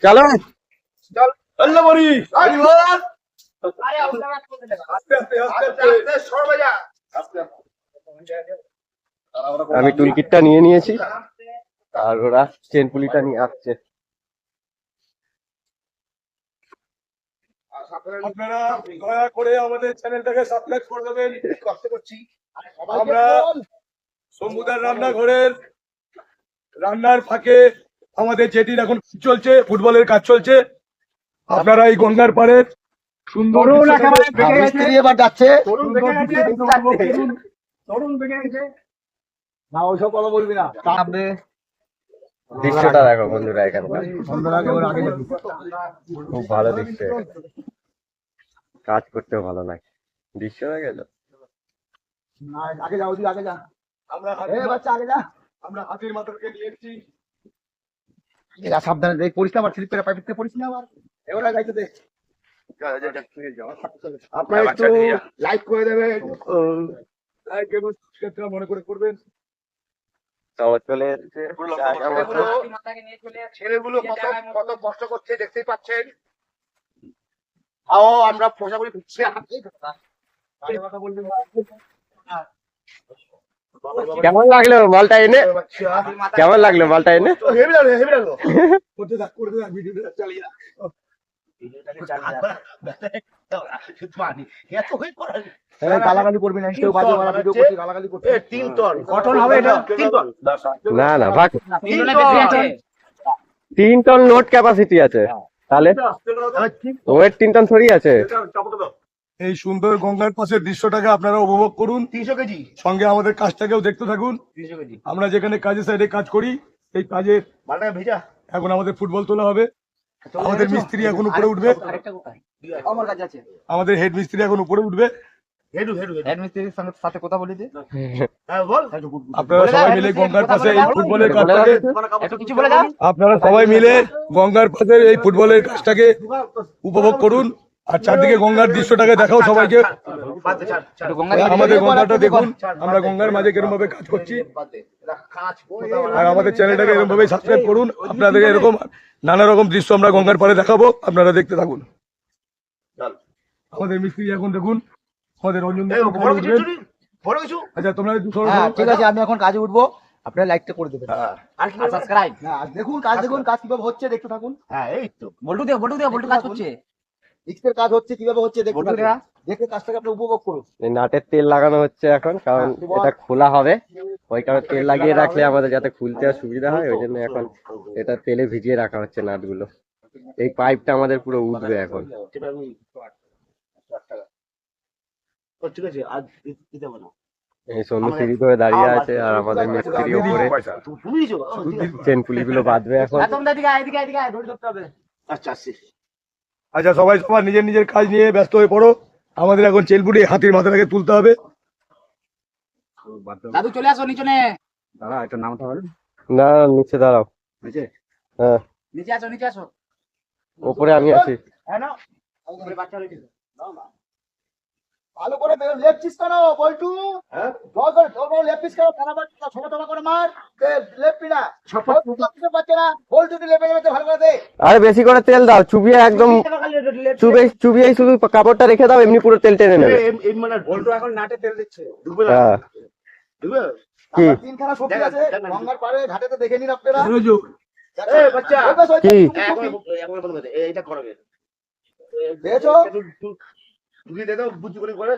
চলো আমি টুলকিটটা নিয়ে নিয়েছি আর ওরা চেন পুলিটা নিয়ে আসছে। আপনারা দয়া করে আমাদের চ্যানেলটাকে সাবস্ক্রাইব করে দেবেন। কষ্ট করছি আমরা শম্ভুদার রান্নাঘরের রান্নার ফাঁকে আমাদের যেটির এখন চলছে, ফুটবলের কাজ চলছে। আপনারা এই গঙ্গার পাড়ের সুন্দর মিস্ত্রি এবার যাচ্ছে। না ওইসব কথা বলবি না। দৃশ্যটা দেখো বন্ধুরা, এখানকার খুব ভালো দৃশ্য, কাজ করতেও ভালো লাগে। দৃশ্য হয়ে গেল। আগে যাও, আগে যা। আমরা আমরা হাতির মাথাকে নিয়ে এসেছি। সাবধানে দেখ, পড়িস না আবার, স্লিপ করে পাইপ পড়িস না আবার। এবার যাইতে দে। আপনারা একটু লাইক করে দেবেন, মনে করে করবেন। চলে এসছে ছেলেগুলো কত কষ্ট করছে দেখতেই পাচ্ছেন। আমরা পোষা করি কেমন লাগলো মালটা এনে? কেমন লাগলো মালটা এনে? গালাগালি করবি না, কেউ বাজে মারা ভিডিও করছিস, গালাগালি করছিস। 3 টন কটন হবে এটা, 3 টন। না না ভাগ, 3 টন লোড ক্যাপাসিটি আছে। তাহলে ওয়েট 3 টন থরি আছে। এই সুন্দর গঙ্গার পাশের দৃশ্যটাকে আপনারা উপভোগ করুন। 300 কেজি সঙ্গে আমাদের কাজটাকেও দেখতে থাকুন। 300 কেজি আমরা যেখানে কাজের সাইডে কাজ করি, এই কাজে মালটা ভেজা। এখন আমাদের ফুটবল তোলা হবে। আমাদের মিস্ত্রি এখন উপরে উঠবে, আমার কাছে আছে। আমাদের হেড মিস্ত্রি এখন উপরে উঠবে। হেড মিস্ত্রির সাথে কথা বলি দে। হ্যাঁ বল। আপনারা সবাই মিলে গঙ্গার পাশে এই ফুটবলের কাজটাকে একটু কিছু বলে দাও। আপনারা সবাই মিলে গঙ্গার পাশে এই ফুটবলের কাজটাকে উপভোগ করুন। আর চারদিকে গঙ্গার দৃশ্যটাকে দেখাও সবাইকে। আমাদের গঙ্গাটা দেখুন, আমরা গঙ্গার মাঝে কিরকম ভাবে কাজ করছি। আর আমাদের চ্যানেলটাকে এরকম ভাবে সাবস্ক্রাইব করুন। আপনাদের এরকম নানা রকম দৃশ্য আমরা গঙ্গার পাড়ে দেখাবো, আপনারা দেখতে থাকুন। আমাদের মিস্ত্রি এখন দেখুন, আমাদের রঞ্জন। আচ্ছা তোমরা ঠিক আছে, আমি এখন কাজে উঠবো, আপনারা লাইকটা করে দেবেন আর সাবস্ক্রাইব। দেখুন কাজ, দেখুন কাজ কিভাবে হচ্ছে, দেখতে থাকুন। হ্যাঁ এই তো বল্টু কাজ হচ্ছে, এক্সের কাজ হচ্ছে, কিভাবে হচ্ছে দেখুন। দেখে কাজটাকে আপনি উপভোগ করুন। এই নাটের তেল লাগানো হচ্ছে এখন, কারণ এটা খোলা হবে, ওই কারণে তেল লাগিয়ে রাখলে আমাদের যাতে খুলতে সুবিধা হয়, ওই জন্য এখন এটা তেলে ভিজিয়ে রাখা হচ্ছে নাটগুলো। এই পাইপটা আমাদের পুরো উঠবে এখন। এই সন্ধ্যু সিঁড়ি করে দাঁড়িয়ে আছে, আর আমাদের মিস্ত্রি উপরে চেন পুলিগুলো বাঁধবে এখন। আচ্ছা সবাই সবার নিজের নিজের কাজ নিয়ে ব্যস্ত হয়ে পড়ো। আমাদের এখন চেলপুরি হাতির মাথাটাকে তুলতে হবে। দাদু চলে আসো নিচে। দাঁড়া, একটা নামটা বল না, নিচে দাঁড়াও। হ্যাঁ নিচে আসো। উপরে আমি আছি। ভালো করে লেফট পিস করো বল্টু। হ্যাঁ লেফট পিস করো, ছোট ছোট করে মার। লেফট পিনা পাচ্ছে না, বল্টু দি লেফটে যাবে, ভালো করে দে। আরে বেশি করে তেল দাও, চুবিয়ে একদম চুবিয়ে শুধু কাপড়টা রেখে দাও, এমনি পুরো তেল টেনে নেবে। বল্টু এখন নাটে তেল দিচ্ছে। হ্যাঁ কি তিনখানা সবজি আছে গঙ্গার পাড়ে, ঘাটেতে দেখে নিন আপনারা। বাচ্চা কি এইটা করবে দেখো, তুমি দে দাও বুঝি করে